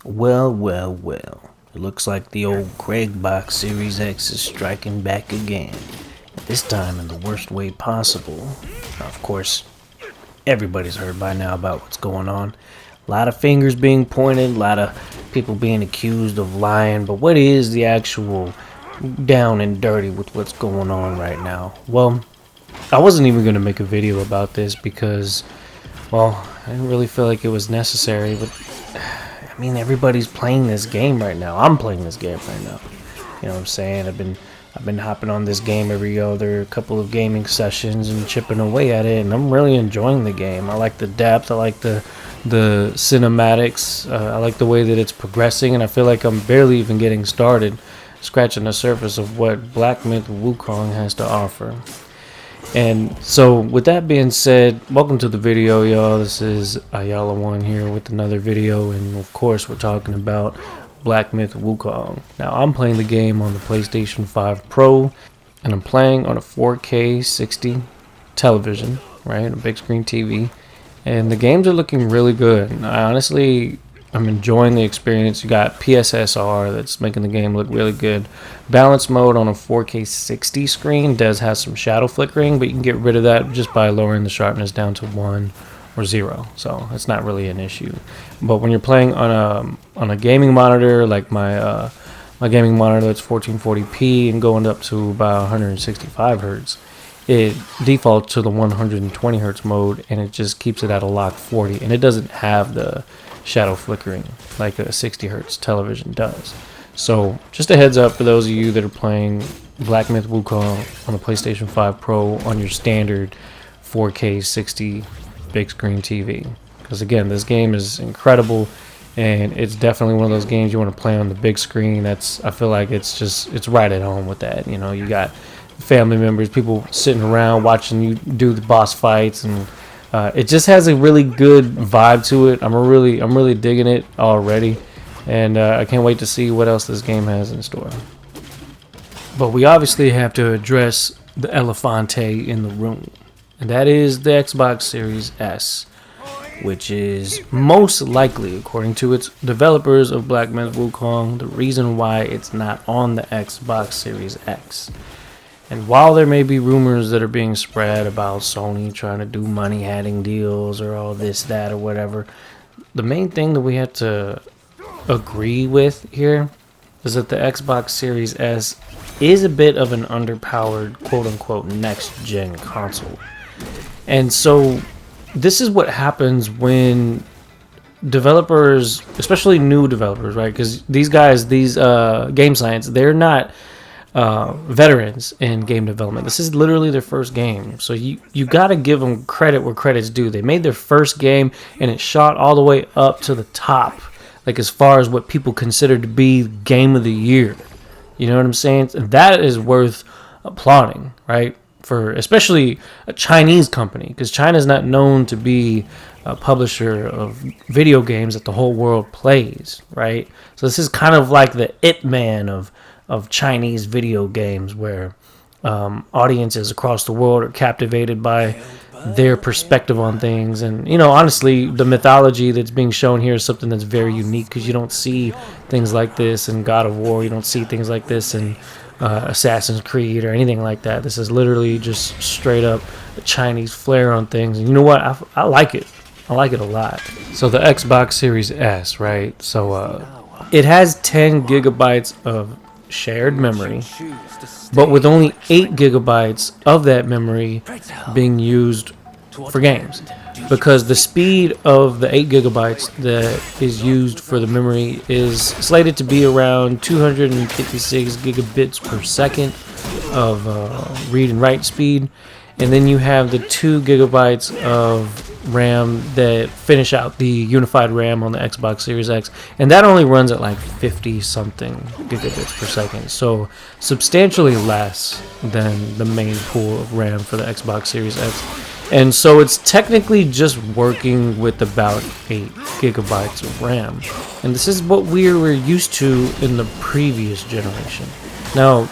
Well, well, well. It looks like the old CraigBox Series X is striking back again. This time in the worst way possible. Now, of course, everybody's heard by now about what's going on. A lot of fingers being pointed, a lot of people being accused of lying, but what is the actual down and dirty with what's going on right now? Well, I wasn't even going to make a video about this because, well, I didn't really feel like it was necessary, but I mean, everybody's playing this game right now. I'm playing this game right now. You know what I'm saying? I've been hopping on this game every other couple of gaming sessions and chipping away at it, and I'm really enjoying the game. I like the depth. I like the cinematics. I like the way that it's progressing, and I feel like I'm barely even getting started, scratching the surface of what Black Myth Wukong has to offer. And so with that being said, welcome to the video, y'all. This is Ayala1 here with another video, and of course we're talking about Black Myth Wukong. Now I'm playing the game on the PlayStation 5 Pro, and I'm playing on a 4K 60 television, right, a big screen TV, and the games are looking really good. I'm enjoying the experience. You got PSSR that's making the game look really good. Balance mode on a 4K 60 screen does have some shadow flickering, but you can get rid of that just by lowering the sharpness down to 1 or 0. So it's not really an issue. But when you're playing on a gaming monitor, like my gaming monitor that's 1440p and going up to about 165 hertz, it defaults to the 120 hertz mode, and it just keeps it at a lock 40, and it doesn't have the shadow flickering like a 60 hertz television does. So just a heads up for those of you that are playing Black Myth Wukong on the PlayStation 5 Pro on your standard 4K 60 big screen TV, because again, this game is incredible, and it's definitely one of those games you want to play on the big screen. I feel like it's right at home with that. You know, you got family members, people sitting around watching you do the boss fights, and it just has a really good vibe to it. I'm really digging it already, and I can't wait to see what else this game has in store. But we obviously have to address the elefante in the room, and that is the Xbox Series S, which is most likely, according to its developers of Black Myth Wukong, the reason why it's not on the Xbox Series X. And while there may be rumors that are being spread about Sony trying to do money-adding deals or all this, that, or whatever, the main thing that we have to agree with here is that the Xbox Series S is a bit of an underpowered, quote-unquote, next-gen console. And so this is what happens when developers, especially new developers, right? Because these guys, Game Science, they're not veterans in game development. This is literally their first game, so you got to give them credit where credit's due. They made their first game, and it shot all the way up to the top, like as far as what people consider to be game of the year. You know what I'm saying? That is worth applauding, right? For especially a Chinese company, because China's not known to be a publisher of video games that the whole world plays, right? So this is kind of like the It Man of Chinese video games, where audiences across the world are captivated by their perspective on things. And, you know, honestly, the mythology that's being shown here is something that's very unique, because you don't see things like this in God of War. You don't see things like this in Assassin's Creed or anything like that. This is literally just straight up a Chinese flair on things. And you know what? I like it. I like it a lot. So the Xbox Series S, right? So it has 10 gigabytes of shared memory, but with only 8 gigabytes of that memory being used for games, because the speed of the 8 gigabytes that is used for the memory is slated to be around 256 gigabits per second of read and write speed, and then you have the 2 gigabytes of RAM that finish out the unified RAM on the Xbox Series X, and that only runs at like 50 something gigabits per second, so substantially less than the main pool of RAM for the Xbox Series X. And so it's technically just working with about 8 gigabytes of RAM, and this is what we were used to in the previous generation. Now,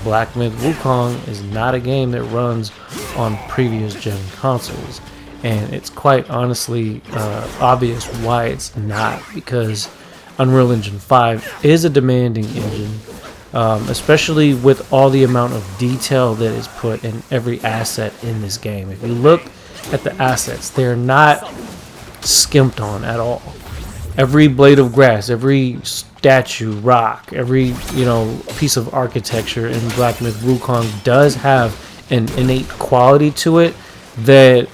Black Myth Wukong is not a game that runs on previous gen consoles, and it's quite honestly obvious why it's not, because Unreal Engine 5 is a demanding engine, especially with all the amount of detail that is put in every asset in this game. If you look at the assets, they're not skimped on at all. Every blade of grass, every statue, rock, every piece of architecture in Black Myth Wukong does have an innate quality to it that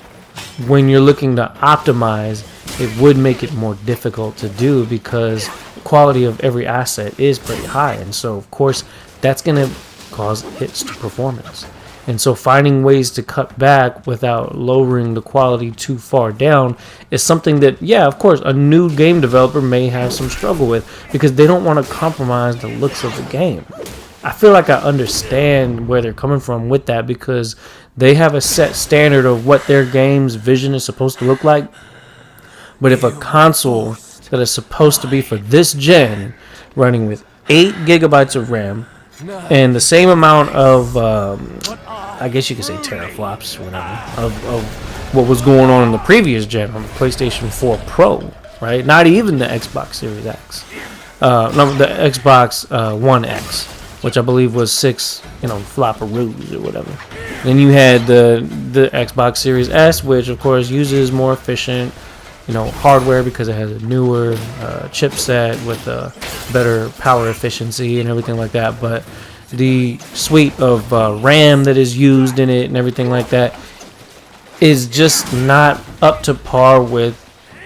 when you're looking to optimize, it would make it more difficult to do because the quality of every asset is pretty high. And so, of course, that's going to cause hits to performance. And so finding ways to cut back without lowering the quality too far down is something that, yeah, of course, a new game developer may have some struggle with because they don't want to compromise the looks of the game. I feel like I understand where they're coming from with that because they have a set standard of what their game's vision is supposed to look like. But if a console that is supposed to be for this gen running with 8 gigabytes of RAM and the same amount of, I guess you could say teraflops, whatever, of what was going on in the previous gen on the PlayStation 4 Pro, right? Not even the Xbox Series X. No, the Xbox One X, which I believe was 6, flopperoos or whatever. Then you had the Xbox Series S, which of course uses more efficient, hardware because it has a newer chipset with a better power efficiency and everything like that. But the suite of RAM that is used in it and everything like that is just not up to par with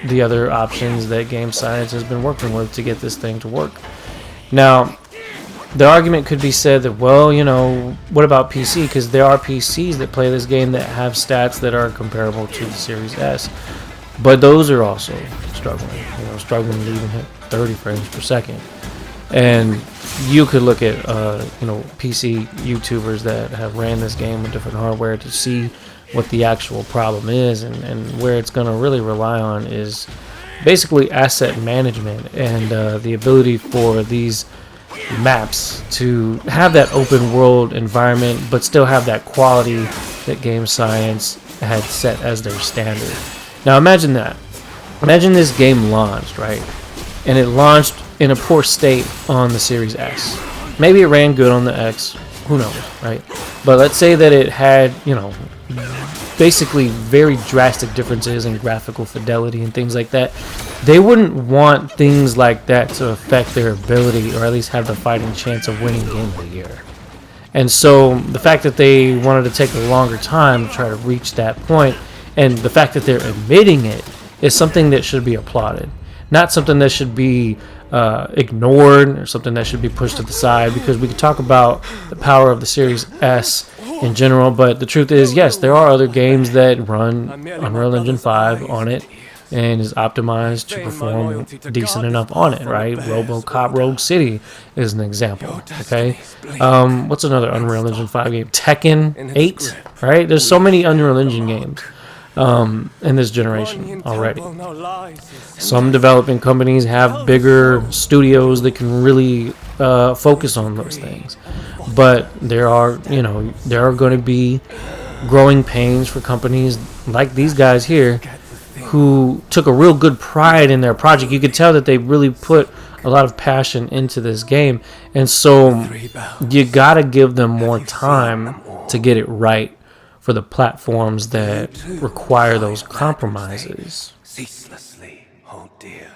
the other options that Game Science has been working with to get this thing to work. Now, the argument could be said that, well, what about PC? Because there are PCs that play this game that have stats that are comparable to the Series S. But those are also struggling to even hit 30 frames per second. And you could look at, PC YouTubers that have ran this game with different hardware to see what the actual problem is. And where it's going to really rely on is basically asset management and the ability for these maps to have that open world environment, but still have that quality that Game Science had set as their standard. Now imagine that. Imagine this game launched, right? And it launched in a poor state on the Series S. Maybe it ran good on the X. Who knows, right? But let's say that it had, basically very drastic differences in graphical fidelity and things like that. They wouldn't want things like that to affect their ability or at least have the fighting chance of winning Game of the Year. And so the fact that they wanted to take a longer time to try to reach that point, and the fact that they're admitting it, is something that should be applauded. Not something that should be ignored or something that should be pushed to the side, because we could talk about the power of the Series S in general, but the truth is, yes, there are other games that run Unreal Engine 5 on it and is optimized to perform decent enough on it, right? RoboCop Rogue City is an example, okay? What's another Unreal Engine 5 game? Tekken 8, right? There's so many Unreal Engine games in this generation already. Some developing companies have bigger studios that can really focus on those things, but there are going to be growing pains for companies like these guys here who took a real good pride in their project. You could tell that they really put a lot of passion into this game, and so you gotta give them more time to get it right for the platforms that require those compromises. Ceaselessly, oh dear.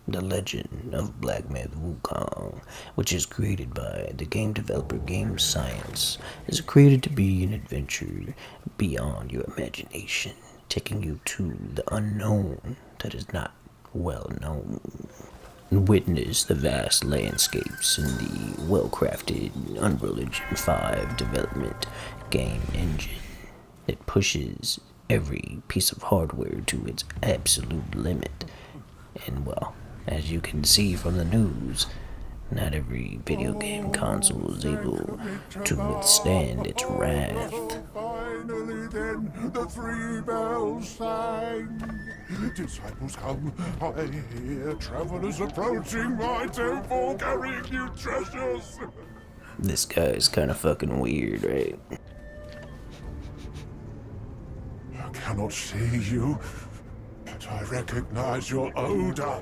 The Legend of Black Myth Wukong, which is created by the game developer Game Science, is created to be an adventure beyond your imagination, taking you to the unknown that is not well known. Witness the vast landscapes in the well-crafted Unreal Engine 5 development game engine that pushes every piece of hardware to its absolute limit. And well, as you can see from the news, not every video game console is able to withstand its wrath. Finally then, the 3 bells sang. Disciples come, I hear travelers approaching my temple carrying new treasures. This guy is kind of fucking weird, right? I cannot see you, but but I recognize your odor.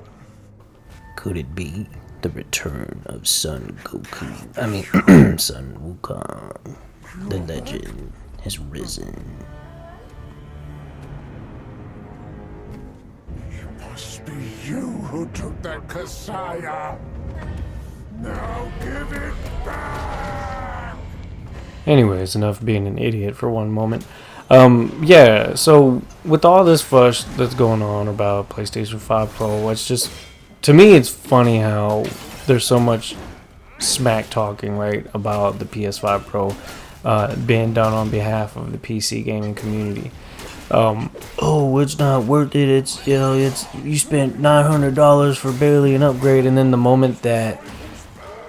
Could it be the return of Son Goku? I mean, Son Wukong. The legend has risen. It must be you who took that Kasaya. Now give it back! Anyways, enough being an idiot for one moment. Yeah, so with all this fuss that's going on about PlayStation 5 Pro, it's just, to me, it's funny how there's so much smack talking, right, about the PS5 Pro being done on behalf of the PC gaming community. Oh, it's not worth it. It's, it's, you spent $900 for barely an upgrade, and then the moment that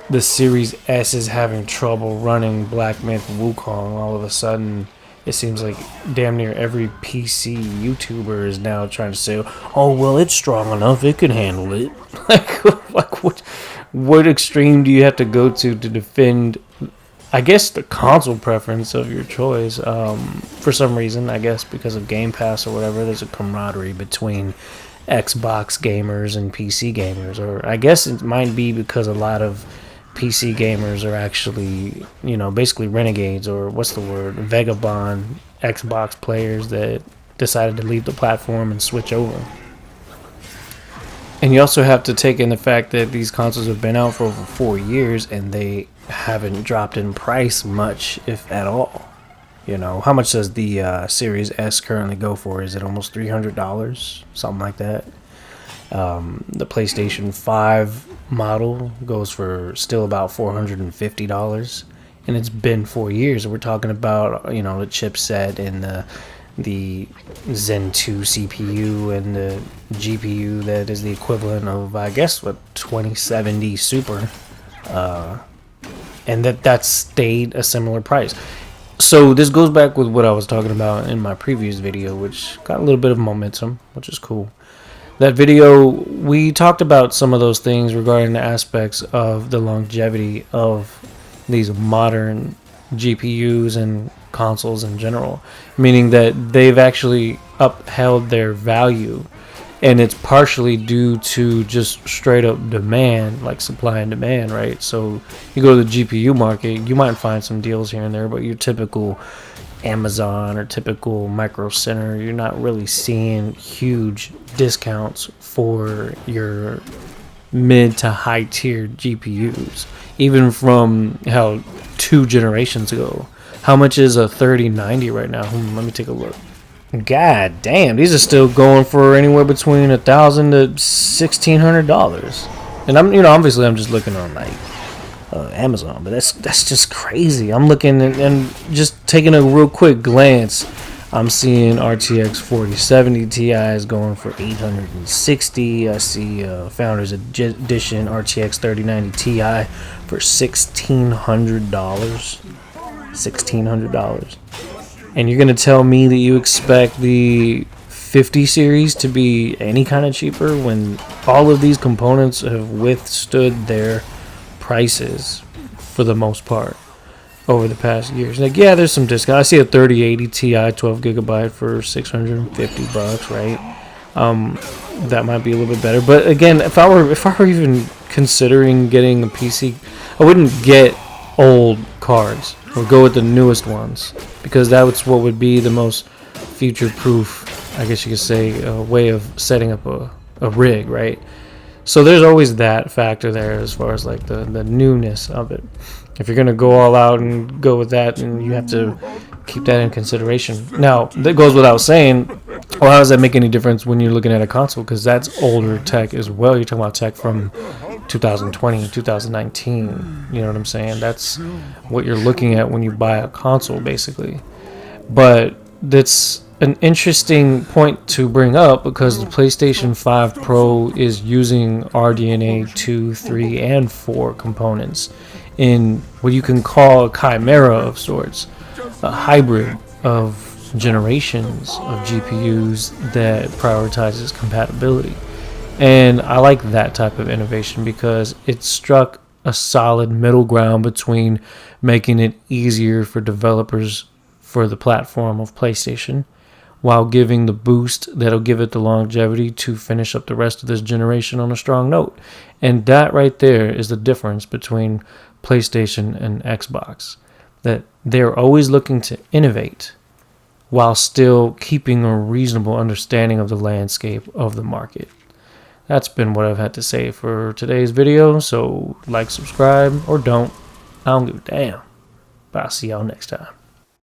the Series S is having trouble running Black Myth Wukong, all of a sudden it seems like damn near every PC YouTuber is now trying to say, oh, well, it's strong enough, it can handle it. like what extreme do you have to go to defend, I guess, the console preference of your choice? For some reason, I guess because of Game Pass or whatever, there's a camaraderie between Xbox gamers and PC gamers. Or I guess it might be because a lot of PC gamers are actually, basically renegades, or what's the word, vagabond Xbox players that decided to leave the platform and switch over. And you also have to take in the fact that these consoles have been out for over 4 years and they haven't dropped in price much, if at all. How much does the Series S currently go for? Is it almost $300? Something like that. The PlayStation 5 model goes for still about $450, and it's been 4 years. We're talking about the chipset and the Zen 2 CPU and the GPU that is the equivalent of, I guess, what, 2070 Super, and that stayed a similar price. So this goes back with what I was talking about in my previous video, which got a little bit of momentum, which is cool. That video, we talked about some of those things regarding the aspects of the longevity of these modern GPUs and consoles in general, meaning that they've actually upheld their value, and it's partially due to just straight up demand, like supply and demand, right? So you go to the GPU market, you might find some deals here and there, but your typical Amazon or typical Micro Center, you're not really seeing huge discounts for your mid to high tier GPUs, even from 2 generations ago. How much is a 3090 right now? Let me take a look. God damn, these are still going for anywhere between $1,000 to $1,600. And obviously I'm just looking on Amazon, but that's just crazy. I'm looking and just taking a real quick glance. I'm seeing RTX 4070 Ti's going for $860. I see Founders Edition RTX 3090 Ti for $1,600. And you're gonna tell me that you expect the 50 series to be any kind of cheaper when all of these components have withstood their prices for the most part over the past years? Like, yeah, there's some discount. I see a 3080 Ti 12GB for $650, right? That might be a little bit better. But again, if I were even considering getting a PC, I wouldn't get old cards or go with the newest ones, because that's what would be the most future-proof, I guess you could say, way of setting up a rig, right? So there's always that factor there as far as like the newness of it. If you're gonna go all out and go with that, then you have to keep that in consideration. Now, that goes without saying. Well, how does that make any difference when you're looking at a console? Because that's older tech as well. You're talking about tech from 2020, 2019. You know what I'm saying? That's what you're looking at when you buy a console, basically. But that's an interesting point to bring up, because the PlayStation 5 Pro is using RDNA 2, 3, and 4 components in what you can call a chimera of sorts, a hybrid of generations of GPUs that prioritizes compatibility. And I like that type of innovation because it struck a solid middle ground between making it easier for developers for the platform of PlayStation, while giving the boost that'll give it the longevity to finish up the rest of this generation on a strong note. And that right there is the difference between PlayStation and Xbox. That they're always looking to innovate while still keeping a reasonable understanding of the landscape of the market. That's been what I've had to say for today's video, so like, subscribe, or don't. I don't give a damn. But I'll see y'all next time.